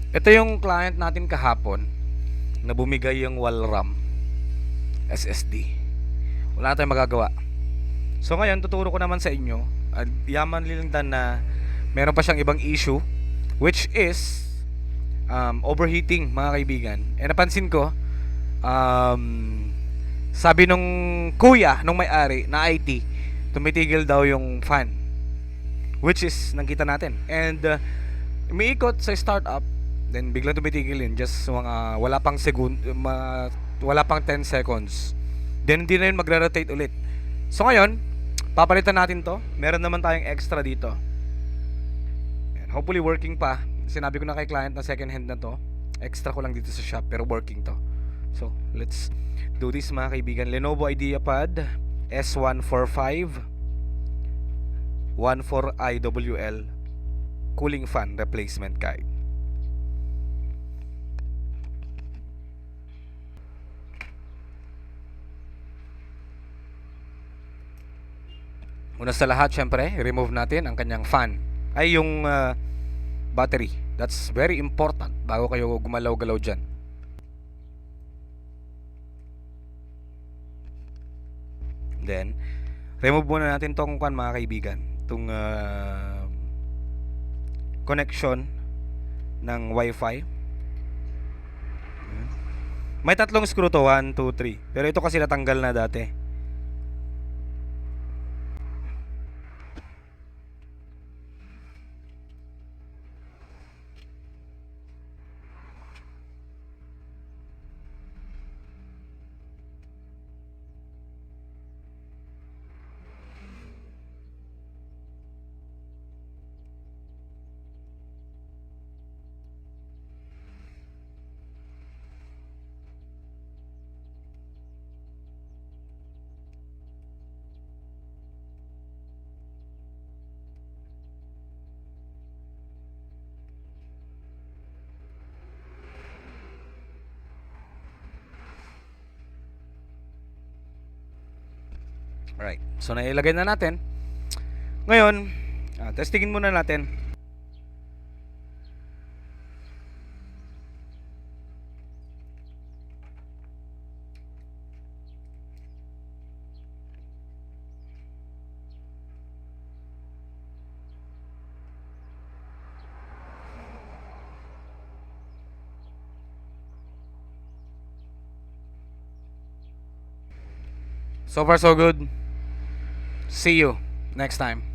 Ito yung client natin kahapon na bumigay yung wall RAM SSD. Wala na tayong magagawa. So ngayon, tuturo ko naman sa inyo, yaman lilandan na meron pa siyang ibang issue, which is overheating, mga kaibigan. Napansin ko, um, sabi nung kuya, nung may-ari na IT, tumitigil daw yung fan, which is nakita natin. And umiikot sa startup, then biglang tumitigil yun, just mga wala pang 10 seconds, then hindi na yun magre-rotate ulit. So ngayon, papalitan natin to. Meron naman tayong extra dito. And hopefully working pa. Sinabi ko na kay client na second hand na to. Extra ko lang dito sa shop pero working to. So let's do this, mga kaibigan. Lenovo IdeaPad S145 14IWL cooling fan replacement guide. Una sa lahat, syempre, remove natin ang kanyang fan. Ay, yung battery. That's very important bago kayo gumalaw-galaw dyan. Then, remove muna natin tong mga kaibigan. Itong connection ng Wi-Fi. May tatlong screw to, 1, 2, 3. Pero ito kasi natanggal na dati. Alright, so nailagay na natin. Ngayon, testingin muna natin. So far so good. See you next time.